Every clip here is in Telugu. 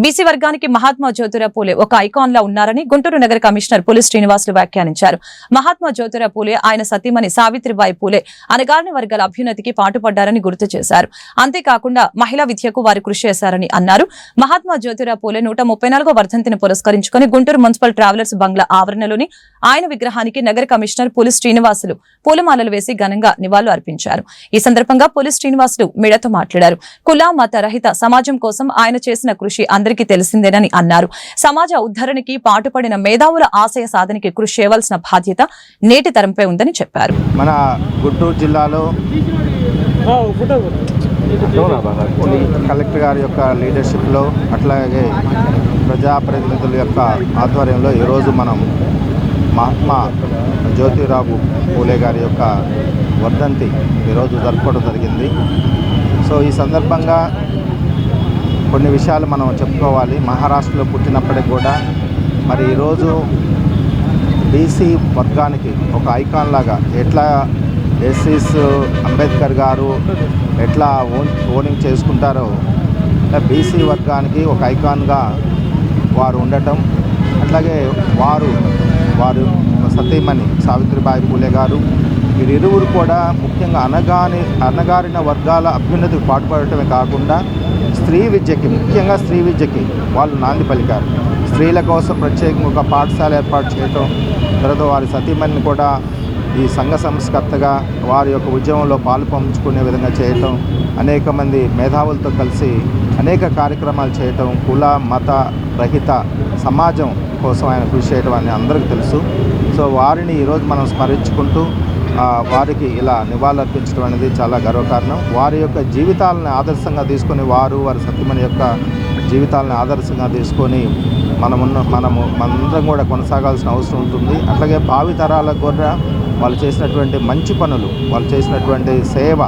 బీసీ వర్గానికి మహాత్మా జ్యోతిరావు పూలే ఒక ఐకాన్ లా ఉన్నారని గుంటూరు నగర కమిషనర్ పులి శ్రీనివాసులు వ్యాఖ్యానించారు. మహాత్మా జ్యోతిరావు పూలే ఆయన సతీమణి సావిత్రిబాయి పూలే అణగారిన వర్గాల అభ్యున్నతికి పాటుపడ్డారని గుర్తు చేశారు. అంతేకాకుండా మహిళా విద్యకు వారు కృషి చేశారని అన్నారు. మహాత్మా జ్యోతిరావు పూలే 134వ వర్ధంతిని పురస్కరించుకుని గుంటూరు మున్సిపల్ ట్రావెలర్స్ బంగ్లా ఆవరణలోని ఆయన విగ్రహానికి నగర కమిషనర్ పులి శ్రీనివాసులు పూలమాలలు వేసి ఘనంగా నివాళులు అర్పించారు. ఈ సందర్భంగా పులి శ్రీనివాసులు మీడియాతో మాట్లాడారు. కుల మత రహిత సమాజం కోసం ఆయన చేసిన కృషి అందరికీ తెలిసిందేనని అన్నారు. సమాజ ఉద్ధరణకి పాటుపడిన మేధావుల ఆశయ సాధనకి కృషి చేయవలసిన బాధ్యత నేటి తరంపై ఉందని చెప్పారు. మన గుంటూరు జిల్లాలో కలెక్టర్ గారి యొక్క లీడర్షిప్లో అట్లాగే ప్రజాప్రతినిధుల యొక్క ఆధ్వర్యంలో ఈరోజు మనం మహాత్మా జ్యోతిరావు పూలే గారి యొక్క వర్ధంతి ఈరోజు జరుపుకోవడం జరిగింది. సో ఈ సందర్భంగా కొన్ని విషయాలు మనం చెప్పుకోవాలి. మహారాష్ట్రలో పుట్టినప్పటికి కూడా మరి ఈరోజు బీసీ వర్గానికి ఒక ఐకాన్ లాగా ఎట్లా ఎస్సీస్ అంబేద్కర్ గారు ఎట్లా ఓనింగ్ చేసుకుంటారో బీసీ వర్గానికి ఒక ఐకాన్గా వారు ఉండటం, అట్లాగే వారు సతీమణి సావిత్రిబాయి పూలే గారు వీరిరువురు కూడా ముఖ్యంగా అణగారిన వర్గాల అభ్యున్నతికి పాటుపడటమే కాకుండా ముఖ్యంగా స్త్రీ విద్యకి వాళ్ళు నాంది పలికారు. స్త్రీల కోసం ప్రత్యేకంగా ఒక పాఠశాల ఏర్పాటు చేయటం, తర్వాత వారి సతీమణిని కూడా ఈ సంఘ సంస్కర్తగా వారి యొక్క ఉద్యమంలో పాలు పంచుకునే విధంగా చేయటం, అనేక మంది మేధావులతో కలిసి అనేక కార్యక్రమాలు చేయటం, కుల మత రహిత సమాజం కోసం ఆయన కృషి చేయడం అని అందరికీ తెలుసు. సో వారిని ఈరోజు మనం స్మరించుకుంటూ వారికి ఇలా నివాళులర్పించడం అనేది చాలా గర్వకారణం. వారి యొక్క జీవితాలను ఆదర్శంగా తీసుకొని వారి సత్యమణి యొక్క జీవితాలను ఆదర్శంగా తీసుకొని మనందరం కూడా కొనసాగాల్సిన అవసరం ఉంటుంది. అట్లాగే భావితరాలకు కూడా వాళ్ళు చేసినటువంటి మంచి పనులు, వాళ్ళు చేసినటువంటి సేవ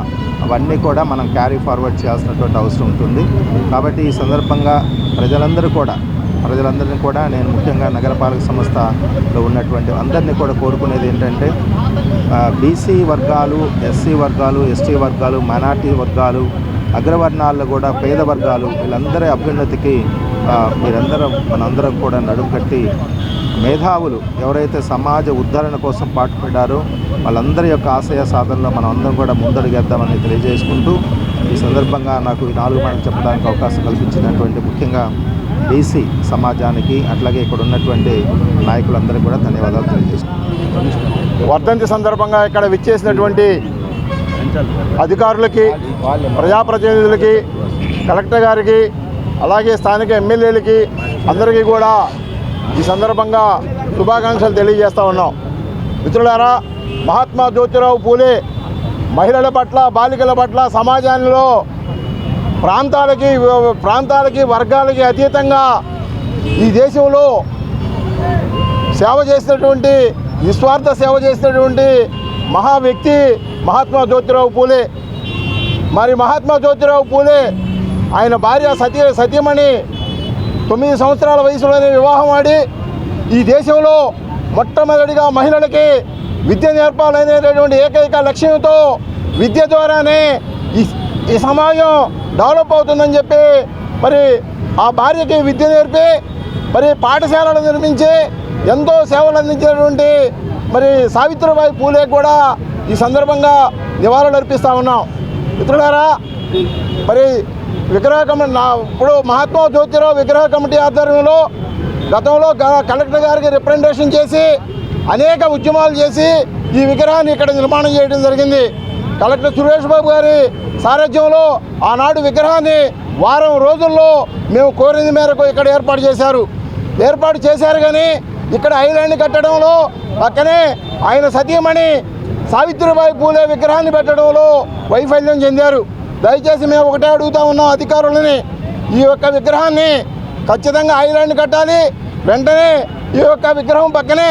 అవన్నీ కూడా మనం క్యారీ ఫార్వర్డ్ చేయాల్సినటువంటి అవసరం ఉంటుంది. కాబట్టి ఈ సందర్భంగా ప్రజలందరినీ కూడా నేను ముఖ్యంగా నగరపాలక సంస్థలో ఉన్నటువంటి అందరినీ కూడా కోరుకునేది ఏంటంటే బీసీ వర్గాలు, ఎస్సీ వర్గాలు, ఎస్టీ వర్గాలు, మైనార్టీ వర్గాలు, అగ్రవర్ణాల్లో కూడా పేద వర్గాలు వీళ్ళందరి అభ్యున్నతికి మనందరం కూడా నడుము కట్టి మేధావులు ఎవరైతే సమాజ ఉద్ధరణ కోసం పాటుపడ్డారో వాళ్ళందరి యొక్క ఆశయ సాధనలో మనం అందరం కూడా ముందడుగేద్దామని తెలియజేసుకుంటూ ఈ సందర్భంగా నాకు ఈ 4 మాటలు చెప్పడానికి అవకాశం కల్పించినటువంటి ముఖ్యంగా బీసీ సమాజానికి అట్లాగే ఇక్కడ ఉన్నటువంటి నాయకులందరికీ కూడా ధన్యవాదాలు తెలియజేసుకుంటాం. వర్ధంతి సందర్భంగా ఇక్కడ విచ్చేసినటువంటి అధికారులకి, ప్రజాప్రతినిధులకి, కలెక్టర్ గారికి, అలాగే స్థానిక ఎమ్మెల్యేలకి అందరికీ కూడా ఈ సందర్భంగా శుభాకాంక్షలు తెలియజేస్తూ ఉన్నాం. మిత్రులారా, మహాత్మా జ్యోతిరావు పూలే మహిళల పట్ల, బాలికల పట్ల సమాజంలో ప్రాంతాలకి వర్గాలకి అతీతంగా ఈ దేశంలో నిస్వార్థ సేవ చేసినటువంటి మహా వ్యక్తి మహాత్మా జ్యోతిరావు పూలే. మరి మహాత్మా జ్యోతిరావు పూలే ఆయన భార్య సతీమణి 9 సంవత్సరాల వయసులోనే వివాహం ఆడి ఈ దేశంలో మొట్టమొదటిగా మహిళలకి విద్య నేర్పాలనేటటువంటి ఏకైక లక్ష్యంతో విద్య ద్వారానే ఈ సమాజం డెవలప్ అవుతుందని చెప్పి మరి ఆ భార్యకి విద్య నేర్పి మరి పాఠశాలలు నిర్మించి ఎంతో సేవలు అందించినటువంటి మరి సావిత్రిబాయి పూలే కూడా ఈ సందర్భంగా నివాళులు అర్పిస్తూ ఉన్నాం. మిత్రులారా, మరి ఇప్పుడు మహాత్మా జ్యోతిరావు విగ్రహ కమిటీ ఆధ్వర్యంలో గతంలో కలెక్టర్ గారికి రిప్రజెంటేషన్ చేసి అనేక ఉద్యమాలు చేసి ఈ విగ్రహాన్ని ఇక్కడ నిర్మాణం చేయడం జరిగింది. కలెక్టర్ సురేష్ బాబు గారి సారథ్యంలో ఆనాడు విగ్రహాన్ని వారం రోజుల్లో మేము కోరిన మేరకు ఇక్కడ ఏర్పాటు చేశారు. కానీ ఇక్కడ ఐలాండ్ కట్టడంలో పక్కనే ఆయన సతీమణి సావిత్రిబాయి పూలే విగ్రహాన్ని పెట్టడంలో వైఫల్యం చెందారు. దయచేసి మేము ఒకటే అడుగుతూ ఉన్నాం అధికారులని, ఈ యొక్క విగ్రహాన్ని ఖచ్చితంగా ఐలాండ్ కట్టాలి. వెంటనే ఈ యొక్క విగ్రహం పక్కనే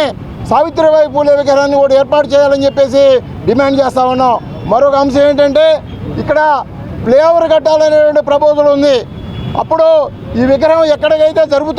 సావిత్రిబాయి పూలే విగ్రహాన్ని కూడా ఏర్పాటు చేయాలని చెప్పేసి డిమాండ్ చేస్తూ ఉన్నాం. మరొక అంశం ఏంటంటే ఇక్కడ ఫ్లైఓవర్ కట్టాలనేటువంటి ప్రపోజల్ ఉంది. అప్పుడు ఈ విగ్రహం ఎక్కడికైతే జరుగుతుంది